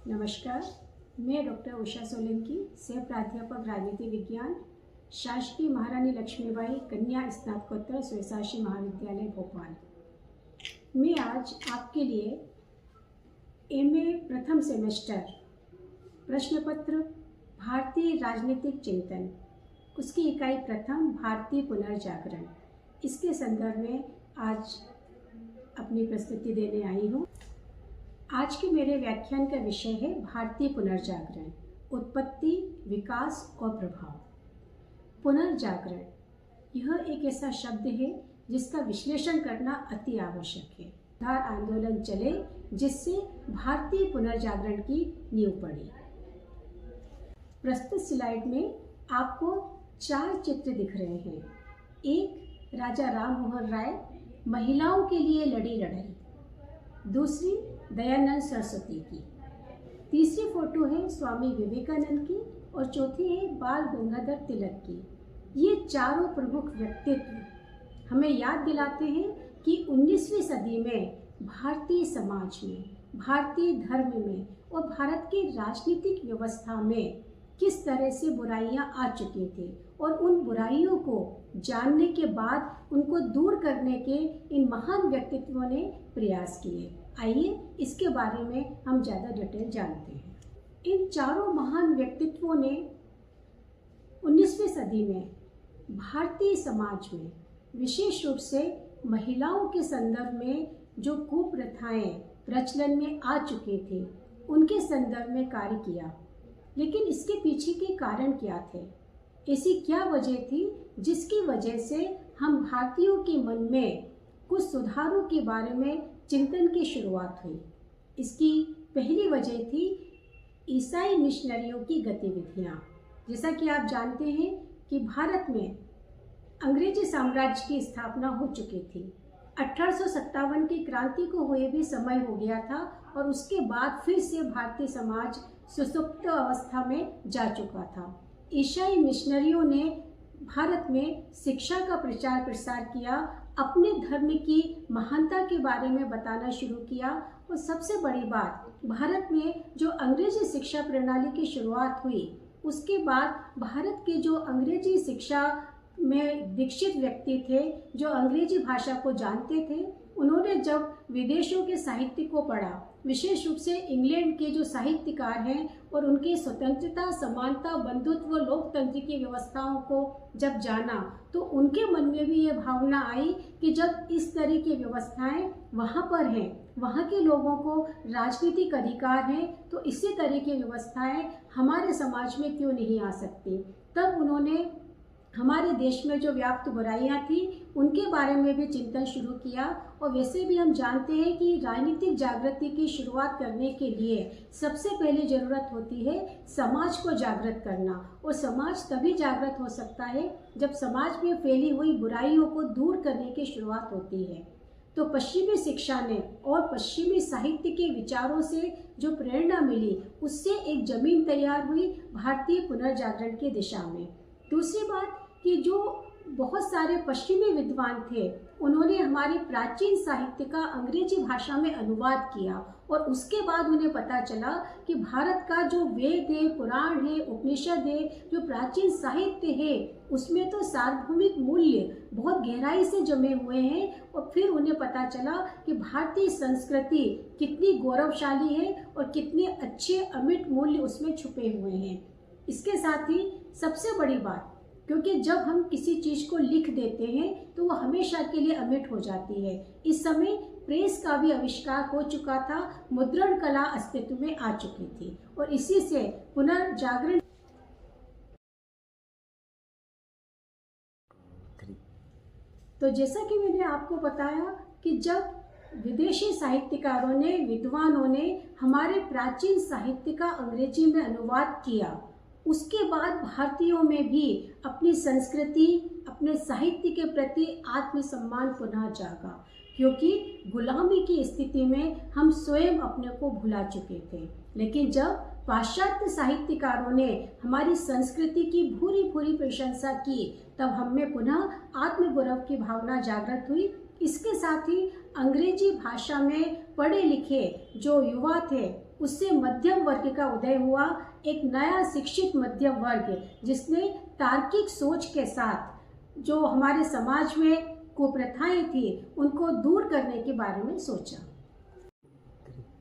नमस्कार, मैं डॉक्टर उषा सोलंकी, सह प्राध्यापक राजनीति विज्ञान, शासकीय महारानी लक्ष्मीबाई कन्या स्नातकोत्तर स्वशासी महाविद्यालय भोपाल। मैं आज आपके लिए एमए प्रथम सेमेस्टर प्रश्न पत्र भारतीय राजनीतिक चिंतन, उसकी इकाई प्रथम भारतीय पुनर्जागरण, इसके संदर्भ में आज अपनी प्रस्तुति देने आई हूँ। आज के मेरे व्याख्यान का विषय है भारतीय पुनर्जागरण, उत्पत्ति, विकास और प्रभाव। पुनर्जागरण यह एक ऐसा शब्द है जिसका विश्लेषण करना अति आवश्यक है। उदार आंदोलन चले जिससे भारतीय पुनर्जागरण की नींव पड़ी। प्रस्तुत स्लाइड में आपको 4 चित्र दिख रहे हैं। एक, राजा राम मोहन राय महिलाओं के लिए लड़ी लड़ाई। दूसरी, दयानंद सरस्वती की। तीसरी फोटो है स्वामी विवेकानंद की और चौथी है बाल गंगाधर तिलक की। ये चारों प्रमुख व्यक्तित्व हमें याद दिलाते हैं कि 19वीं सदी में भारतीय समाज में, भारतीय धर्म में और भारत की राजनीतिक व्यवस्था में किस तरह से बुराइयां आ चुकी थी और उन बुराइयों को जानने के बाद उनको दूर करने के इन महान व्यक्तित्वों ने प्रयास किए। आइए इसके बारे में हम ज़्यादा डिटेल जानते हैं। इन चारों महान व्यक्तित्वों ने 19वीं सदी में भारतीय समाज में विशेष रूप से महिलाओं के संदर्भ में जो कुप्रथाएं प्रचलन में आ चुकी थी उनके संदर्भ में कार्य किया। लेकिन इसके पीछे के कारण क्या थे? ऐसी क्या वजह थी जिसकी वजह से हम भारतीयों के मन में कुछ सुधारों के बारे में चिंतन की शुरुआत हुई? इसकी पहली वजह थी ईसाई मिशनरियों की गतिविधियां। जैसा कि आप जानते हैं कि भारत में अंग्रेजी साम्राज्य की स्थापना हो चुकी थी। 1857 की क्रांति को हुए भी समय हो गया था और उसके बाद फिर से भारतीय समाज सुसुप्त अवस्था में जा चुका था। ईसाई मिशनरियों ने भारत में शिक्षा का प्रचार प्रसार किया, अपने धर्म की महानता के बारे में बताना शुरू किया और सबसे बड़ी बात, भारत में जो अंग्रेजी शिक्षा प्रणाली की शुरुआत हुई उसके बाद भारत के जो अंग्रेजी शिक्षा में दीक्षित व्यक्ति थे, जो अंग्रेजी भाषा को जानते थे, उन्होंने जब विदेशों के साहित्य को पढ़ा, विशेष रूप से इंग्लैंड के जो साहित्यकार हैं और उनकी स्वतंत्रता, समानता, बंधुत्व, लोकतंत्र की व्यवस्थाओं को जब जाना तो उनके मन में भी ये भावना आई कि जब इस तरह की व्यवस्थाएं वहाँ पर हैं, वहाँ के लोगों को राजनीतिक अधिकार हैं, तो इसी तरह की व्यवस्थाएं हमारे समाज में क्यों नहीं आ सकती। तब उन्होंने हमारे देश में जो व्याप्त बुराइयां थी उनके बारे में भी चिंतन शुरू किया। और वैसे भी हम जानते हैं कि राजनीतिक जागृति की शुरुआत करने के लिए सबसे पहले ज़रूरत होती है समाज को जागृत करना, और समाज तभी जागृत हो सकता है जब समाज में फैली हुई बुराइयों को दूर करने की शुरुआत होती है। तो पश्चिमी शिक्षा ने और पश्चिमी साहित्य के विचारों से जो प्रेरणा मिली उससे एक जमीन तैयार हुई भारतीय पुनर्जागरण की दिशा में। दूसरी बात कि जो बहुत सारे पश्चिमी विद्वान थे उन्होंने हमारे प्राचीन साहित्य का अंग्रेजी भाषा में अनुवाद किया और उसके बाद उन्हें पता चला कि भारत का जो वेद है, पुराण है, उपनिषद है, जो प्राचीन साहित्य है, उसमें तो सार्वभौमिक मूल्य बहुत गहराई से जमे हुए हैं। और फिर उन्हें पता चला कि भारतीय संस्कृति कितनी गौरवशाली है और कितने अच्छे अमिट मूल्य उसमें छुपे हुए हैं। इसके साथ ही सबसे बड़ी बात, क्योंकि जब हम किसी चीज़ को लिख देते हैं तो वो हमेशा के लिए अमिट हो जाती है। इस समय प्रेस का भी आविष्कार हो चुका था, मुद्रण कला अस्तित्व में आ चुकी थी और इसी से पुनर्जागरण। तो जैसा कि मैंने आपको बताया कि जब विदेशी साहित्यकारों ने, विद्वानों ने हमारे प्राचीन साहित्य का अंग्रेजी में अनुवाद किया, उसके बाद भारतीयों में भी अपनी संस्कृति, अपने साहित्य के प्रति आत्मसम्मान पुनः जागा, क्योंकि गुलामी की स्थिति में हम स्वयं अपने को भुला चुके थे। लेकिन जब पाश्चात्य साहित्यकारों ने हमारी संस्कृति की भूरी भूरी प्रशंसा की तब हम में पुनः आत्मगौरव की भावना जागृत हुई। इसके साथ ही अंग्रेजी भाषा में पढ़े लिखे जो युवा थे उससे मध्यम वर्ग का उदय हुआ, एक नया शिक्षित मध्यम वर्ग जिसने तार्किक सोच के साथ जो हमारे समाज में कुप्रथाएं थी उनको दूर करने के बारे में सोचा।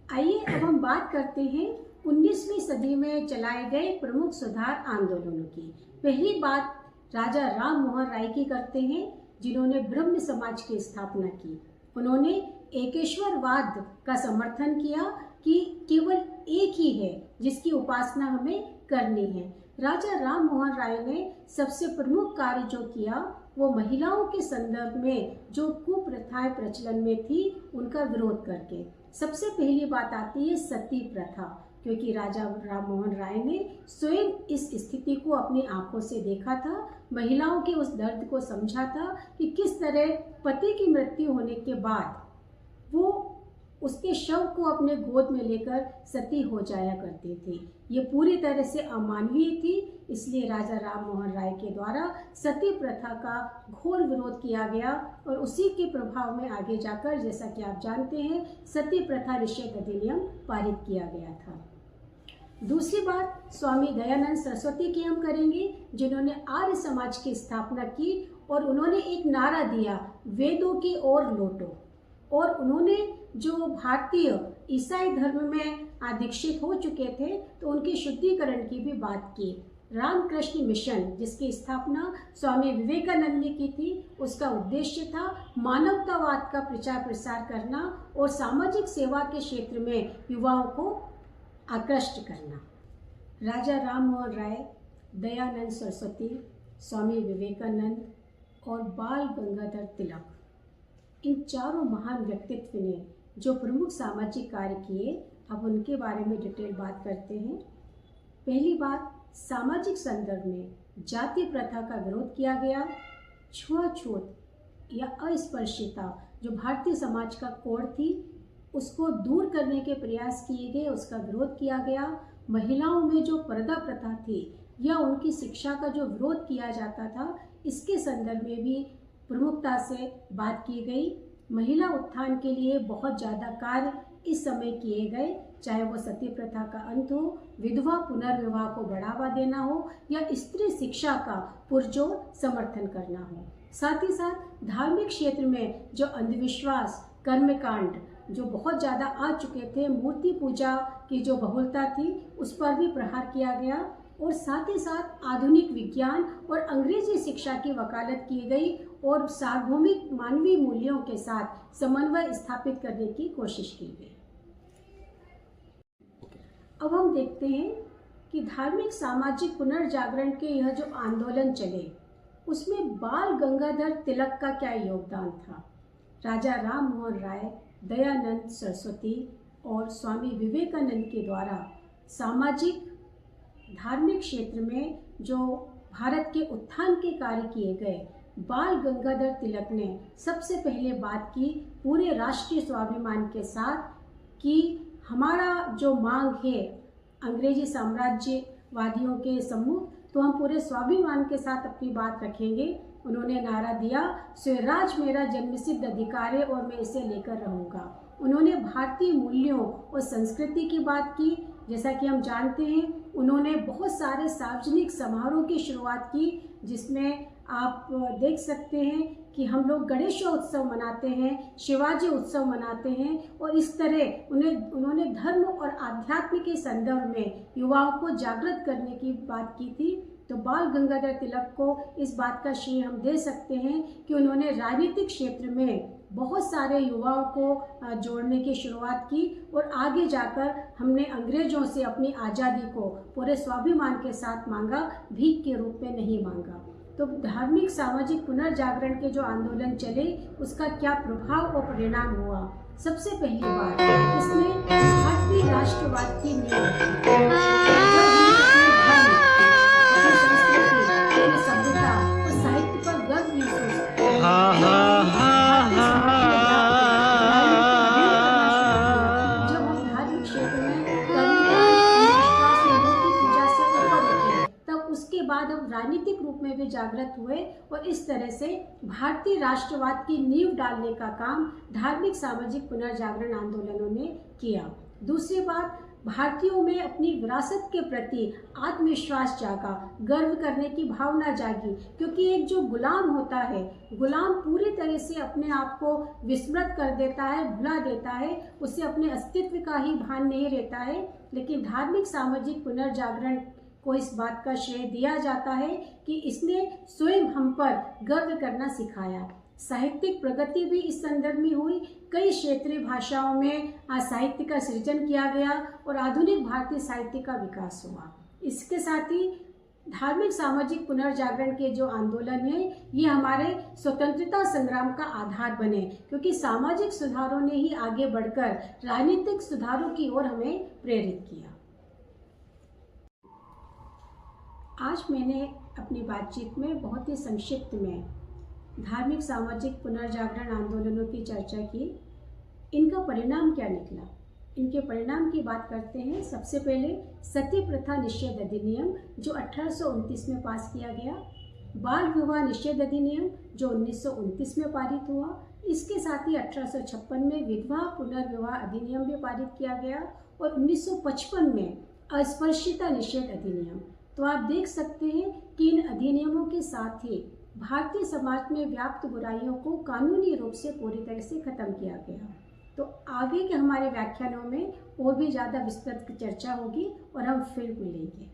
आइए अब हम बात करते हैं 19वीं सदी में चलाए गए प्रमुख सुधार आंदोलनों की। पहली बात राजा राम मोहन राय की करते हैं, जिन्होंने ब्रह्म समाज की स्थापना की। उन्होंने एकेश्वरवाद का समर्थन किया कि केवल एक ही है जिसकी उपासना हमें करनी है। राजा राम मोहन राय ने सबसे प्रमुख कार्य जो किया वो महिलाओं के संदर्भ में जो कुप्रथाएं प्रचलन में थी उनका विरोध करके। सबसे पहली बात आती है सती प्रथा, क्योंकि राजा राम मोहन राय ने स्वयं इस स्थिति को अपनी आंखों से देखा था, महिलाओं के उस दर्द को समझा था कि किस तरह पति की मृत्यु होने के बाद वो उसके शव को अपने गोद में लेकर सती हो जाया करती थी। ये पूरी तरह से अमानवीय थी, इसलिए राजा राम मोहन राय के द्वारा सती प्रथा का घोर विरोध किया गया और उसी के प्रभाव में आगे जाकर, जैसा कि आप जानते हैं, सती प्रथा निषेध अधिनियम पारित किया गया था। दूसरी बात स्वामी दयानंद सरस्वती की हम करेंगे, जिन्होंने आर्य समाज की स्थापना की और उन्होंने एक नारा दिया, वेदों की ओर लौटो। और उन्होंने जो भारतीय ईसाई धर्म में दीक्षित हो चुके थे तो उनके शुद्धिकरण की भी बात की। रामकृष्ण मिशन जिसकी स्थापना स्वामी विवेकानंद ने की थी, उसका उद्देश्य था मानवतावाद का प्रचार प्रसार करना और सामाजिक सेवा के क्षेत्र में युवाओं को आकृष्ट करना। राजा राम मोहन राय, दयानंद सरस्वती, स्वामी विवेकानंद और बाल गंगाधर तिलक, इन चारों महान व्यक्तित्व ने जो प्रमुख सामाजिक कार्य किए, अब उनके बारे में डिटेल बात करते हैं। पहली बात, सामाजिक संदर्भ में जाति प्रथा का विरोध किया गया। छुआछूत या अस्पृश्यता जो भारतीय समाज का कोड थी उसको दूर करने के प्रयास किए गए, उसका विरोध किया गया। महिलाओं में जो पर्दा प्रथा थी या उनकी शिक्षा का जो विरोध किया जाता था, इसके संदर्भ में भी प्रमुखता से बात की गई। महिला उत्थान के लिए बहुत ज़्यादा कार्य इस समय किए गए, चाहे वो सती प्रथा का अंत हो, विधवा पुनर्विवाह को बढ़ावा देना हो या स्त्री शिक्षा का पुरजोर समर्थन करना हो। साथ ही साथ धार्मिक क्षेत्र में जो अंधविश्वास, कर्मकांड जो बहुत ज़्यादा आ चुके थे, मूर्ति पूजा की जो बहुलता थी, उस पर भी प्रहार किया गया। और साथ ही साथ आधुनिक विज्ञान और अंग्रेजी शिक्षा की वकालत की गई और सार्वभौमिक मानवीय मूल्यों के साथ समन्वय स्थापित करने की कोशिश की गई। अब हम देखते हैं कि धार्मिक सामाजिक पुनर्जागरण के यह जो आंदोलन चले उसमें बाल गंगाधर तिलक का क्या योगदान था। राजा राम मोहन राय, दयानंद सरस्वती और स्वामी विवेकानंद के द्वारा सामाजिक धार्मिक क्षेत्र में जो भारत के उत्थान के कार्य किए गए, बाल गंगाधर तिलक ने सबसे पहले बात की पूरे राष्ट्रीय स्वाभिमान के साथ कि हमारा जो मांग है अंग्रेजी साम्राज्यवादियों के सम्मुख, तो हम पूरे स्वाभिमान के साथ अपनी बात रखेंगे। उन्होंने नारा दिया, स्वराज मेरा जन्मसिद्ध अधिकार है और मैं इसे लेकर रहूँगा। उन्होंने भारतीय मूल्यों और संस्कृति की बात की। जैसा कि हम जानते हैं, उन्होंने बहुत सारे सार्वजनिक समारोह की शुरुआत की, जिसमें आप देख सकते हैं कि हम लोग गणेशोत्सव मनाते हैं, शिवाजी उत्सव मनाते हैं और इस तरह उन्होंने धर्म और आध्यात्म के संदर्भ में युवाओं को जागृत करने की बात की थी। तो बाल गंगाधर तिलक को इस बात का श्रेय हम दे सकते हैं कि उन्होंने राजनीतिक क्षेत्र में बहुत सारे युवाओं को जोड़ने की शुरुआत की और आगे जाकर हमने अंग्रेजों से अपनी आज़ादी को पूरे स्वाभिमान के साथ मांगा, भीख के रूप में नहीं मांगा। तो धार्मिक सामाजिक पुनर्जागरण के जो आंदोलन चले उसका क्या प्रभाव और परिणाम हुआ। सबसे पहली बात, इसमें भारतीय राष्ट्रवाद की नींव सभ्यता और साहित्य पर गर्व महसूस जब हम धार्मिक क्षेत्र में पूजा से ऊपर उठे, तब उसके बाद हम राजनीतिक रूप में भी जागृत हुए और इस तरह से भारतीय राष्ट्रवाद की नींव डालने का काम धार्मिक सामाजिक पुनर्जागरण आंदोलनों ने किया। दूसरी बात, भारतीयों में अपनी विरासत के प्रति आत्मविश्वास जागा, गर्व करने की भावना जागी। क्योंकि एक जो गुलाम होता है, गुलाम पूरी तरह से अपने आप को विस्मृत कर देता है, भुला देता है, उसे अपने अस्तित्व का ही भान नहीं रहता है। लेकिन धार्मिक सामाजिक पुनर्जागरण को इस बात का श्रेय दिया जाता है कि इसने स्वयं हम पर गर्व करना सिखाया। साहित्यिक प्रगति भी इस संदर्भ में हुई। कई क्षेत्रीय भाषाओं में साहित्य का सृजन किया गया और आधुनिक भारतीय साहित्य का विकास हुआ। इसके साथ ही धार्मिक सामाजिक पुनर्जागरण के जो आंदोलन है, ये हमारे स्वतंत्रता संग्राम का आधार बने, क्योंकि सामाजिक सुधारों ने ही आगे बढ़कर राजनीतिक सुधारों की ओर हमें प्रेरित किया। आज मैंने अपनी बातचीत में बहुत ही संक्षिप्त में धार्मिक सामाजिक पुनर्जागरण आंदोलनों की चर्चा की। इनका परिणाम क्या निकला, इनके परिणाम की बात करते हैं। सबसे पहले सती प्रथा निषेध अधिनियम जो 1829 में पास किया गया, बाल विवाह निषेध अधिनियम जो 1929 में पारित हुआ। इसके साथ ही 1856 में विधवा पुनर्विवाह अधिनियम भी पारित किया गया और 1955 में अस्पृश्यता निषेध अधिनियम। तो आप देख सकते हैं कि इन अधिनियमों के साथ ही भारतीय समाज में व्याप्त बुराइयों को कानूनी रूप से पूरी तरह से खत्म किया गया। तो आगे के हमारे व्याख्यानों में और भी ज़्यादा विस्तृत चर्चा होगी और हम फिर मिलेंगे।